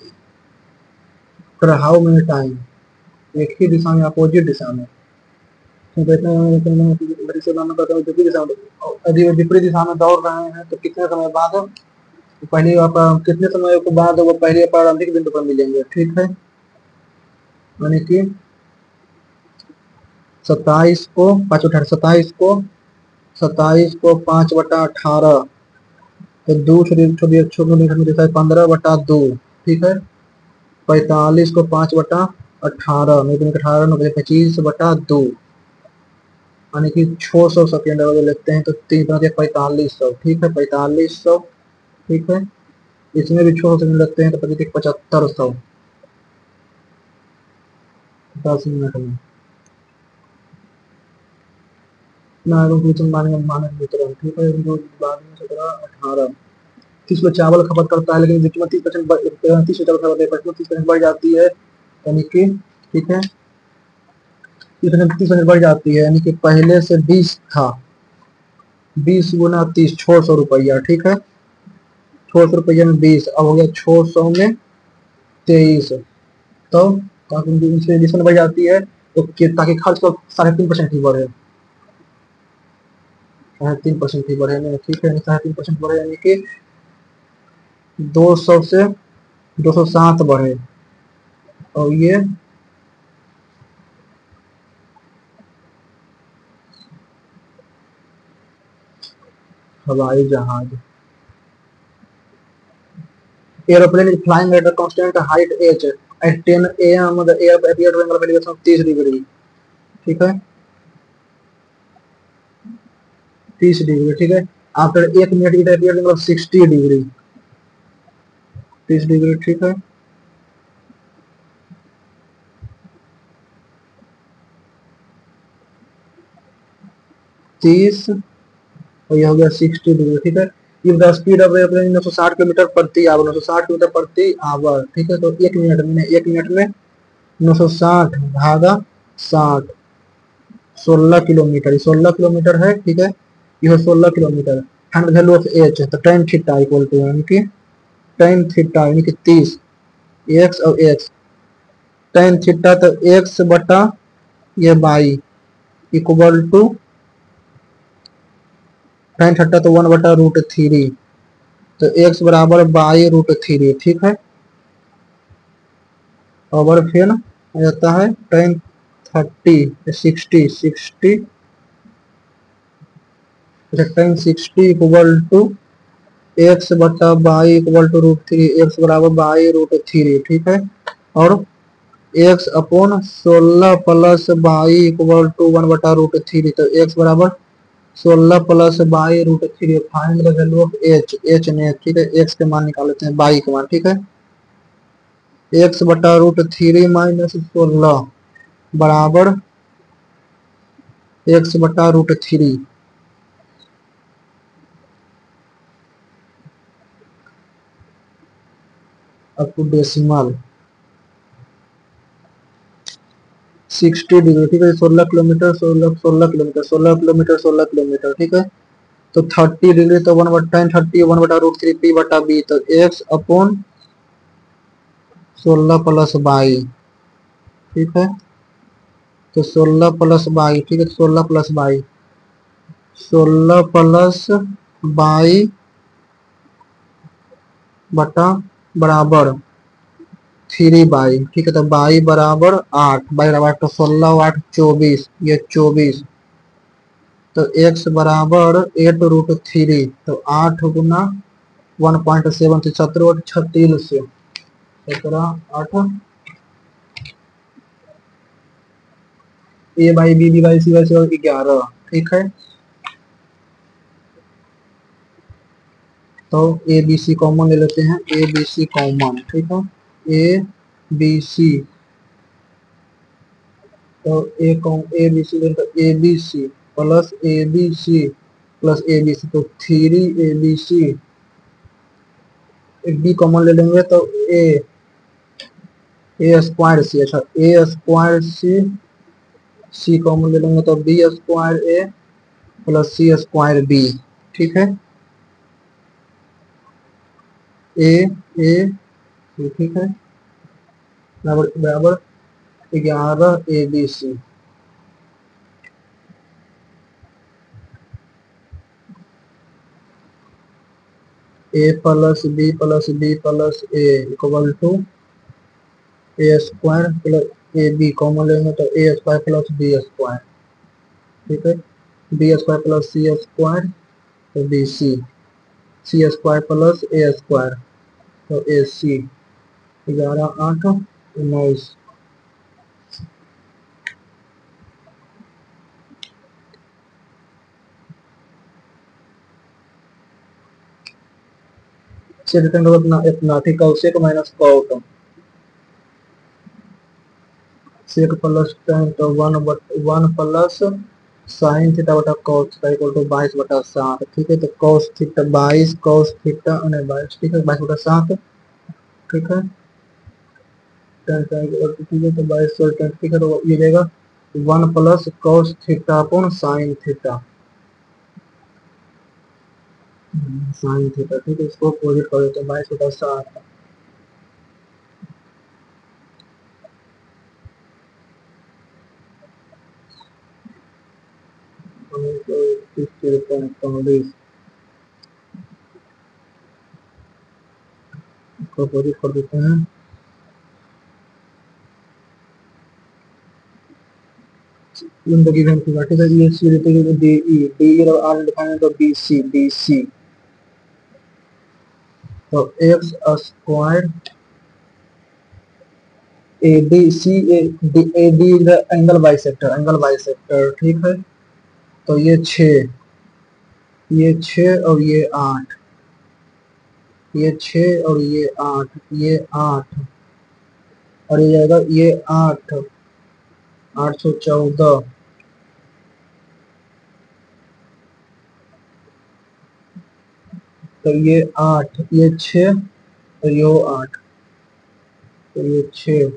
For how many time? एक ही दिशा में, अपोजिट दिशा में। यदि विपरीत दिशा में दौड़ रहे हैं तो कितने समय बाद, पहले कितने समय के बाद वो पहले प्रारंभिक बिंदु पर मिलेंगे, ठीक है। यानी कि 27 को 5/18, तो 15/2, ठीक है। 45 को 5/18, 18 25/2, यानी कि 600 सेकेंड अगर लेते हैं तो 4500, ठीक है। 4500, ठीक है। इसमें भी 600 सेकेंड लगते हैं तो 7500, 10 मिनट में मानक वितरण, ठीक है। बाद में 17 18 30 में चावल खपत करता है, लेकिन बीच में 30% 30 चावल खपत है, 30% बढ़ जाती है, यानी कि, ठीक है। 30% बढ़ जाती है, यानी कि पहले से 20 था, 20 गुना 30 600 रुपया, ठीक है। 600 रुपया में 20, अब हो गया 600 में 23। तो काफी एडिशन बढ़ जाती है, तो ताकि खर्च को 3.5% ही बढ़े, 3.5% ही बढ़े नहीं, ठीक है, 3.5% बढ़े, यानी कि 200 से 207 बढ़े। और ये हवाई जहाज, aeroplane is flying at a constant height h at 10 am the air appear to angle of elevation of 30 degree, ठीक है, 30 डिग्री, ठीक है। After 1 minute it appear angle of 60 degree, 30 degree, ठीक है। 30, और यह हो गया 60 डिग्री, ठीक है। If the speed of airplane 960 kilometre प्रति आवर, 960 किलोमीटर प्रति आवर, ठीक है। तो 1 मिनट में 960 भागा 60, 16 किलोमीटर, 16 किलोमीटर है, ठीक है। यह 16 kilometre. Find the value of H, तो tan थीटा इक्वल टू, यानी कि tan थीटा यानी कि 30, एक्स और एक्स, tan थीटा तो एक्स बटा ये by equal to tan theta तो 1/√3, तो एक्स बराबर बाई√3, ठीक है। और फिर आ जाता है tan 60 अच्छा tan 60 इक्वल टू एक्स बटा बाई इक्वल टू √3, एक्स बराबर बाई√3, ठीक है। और X upon 16 plus y equal to 1/√3, तो एक्स बराबर 16 प्लस बाई√3। Find the value of H, H ने, ठीक है, एक्स के मान निकाल लेते हैं, बाई के मान, ठीक है। एक्स बटा √3 माइनस 16 बराबर एक्स बटा √3, अप टू डेसिमल 60 डिग्री, ठीक है। 16 किलोमीटर, 16 किलोमीटर, 16 किलोमीटर, 16 किलोमीटर, ठीक है। तो 30 डिग्री तो 1/10 1/√3 पी बटा बी, तो एक्स अपॉन 16 प्लस बाई, ठीक है। तो 16 प्लस बाई, ठीक है, 16 प्लस बाई, 16 प्लस बाई बटा बराबर 3 बाई, ठीक है। तो बाई बराबर 8, बाई बराबर तो 16 8 24, ये 24, तो एक्स बराबर 8√3, तो 8 गुना 1.7 से 17 36 से 17 8, A by B, B by C by C और 11, ठीक है। तो ए बी सी कॉमन ले लेते हैं, ए बी सी कॉमन, ठीक है। ए बी सी, तो ए बी सी, तो A B C plus A B C plus A B C, तो 3 ABC, बी कॉमन ले लेंगे तो ए स्क्वायर सी, अच्छा ए स्क्वायर सी, सी कॉमन ले लेंगे तो बी स्क्वायर ए प्लस सी स्क्वायर बी, ठीक है। ए ए ठीक है, बराबर बराबर 11 ABC, A plus B plus A equal to A square plus A B common लेंगे तो A square plus B square, ठीक है। B square plus C square, तो B C, C square plus A square, तो A C, 11 8 19, second इतना इतना, ठीक है। Sec minus cot, sec plus tan, तो 1 प्लस साइन थीटा बटा कॉस थीटा इक्वल टू 22/7, ठीक है। तो कॉस थीटा 22, कॉस थीटा 22, ठीक है, 22/7, ठीक है। ठीक है, तो 22 ठीक है, तो ये देगा 1 plus cos theta upon sine theta, sine theta, ठीक है, इसको अपोजिट कर देते हैं, 22 बटा 7। इसको अपोजिट कर देते हैं। in the given figure, ठीक है, ये सी देते हैं डी ई, डी ई और आर डिफाइन तो बी सी, बी सी, तो X square A D C, A D angle bisector, angle bisector, ठीक है। तो ये 6, ये 6 और ये 8, ये 6 और ये 8, ये 8 और ये जाएगा ये 8, 814, तो ये 8, ये 6 और ये 8, तो ये 6,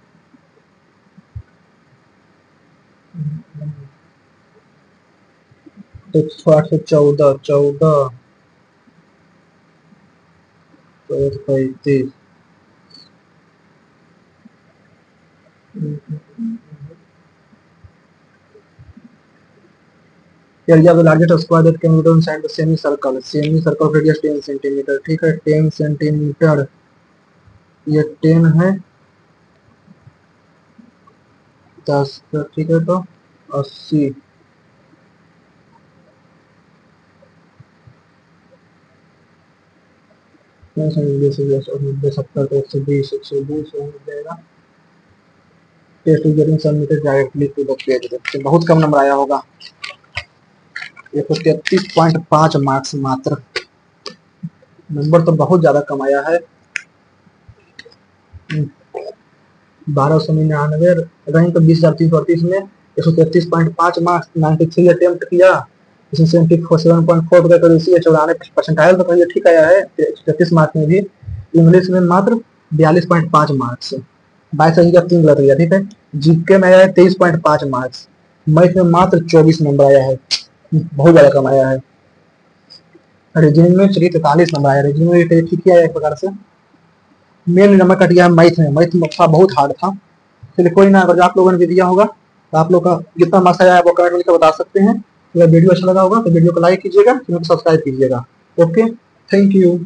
तो 814, 14 तो 35। Area of the largest square that can be done inside the semi circle, semi circle radius 10 centimetre, ठीक है, 10 सेंटीमीटर, ये 10 है, 10, ठीक है, तो 80, सत्तर, तो 120, 120 हो जाएगा। Test is getting submitted directly to the page, देखते बहुत कम नंबर आया होगा, 133.5 मार्क्स मात्र, नंबर तो बहुत ज्यादा कम आया है। 1299 रैंक 20,338 में 133.5 मार्क्स, 93 अटेम्प्ट किया, इसमें 77.4 का करेंसी है, 94 परसेंटाइल तो कहिए ठीक आया है। 33 मार्क्स में भी इंग्लिश में मात्र 42.5 मार्क्स, 22 का 3 गलत गया, ठीक है। जीके में आया है 23.5 मार्क्स, मैथ में मात्र 24 नंबर आया है, बहुत ज्यादा कम आया है। रीजनिंग में चलिए 43 नंबर आया, रीजनिंग में ठीक किया है एक प्रकार से। मेन नंबर कट गया है मैथ में, मैथ में बहुत हार्ड था। चलिए कोई ना, अगर आप लोगों ने भी दिया होगा तो आप लोग का कितना मार्क्स आया है वो कमेंट में बता सकते हैं। अगर वीडियो अच्छा लगा होगा तो वीडियो को लाइक कीजिएगा, चैनल को सब्सक्राइब कीजिएगा। Okay, thank you.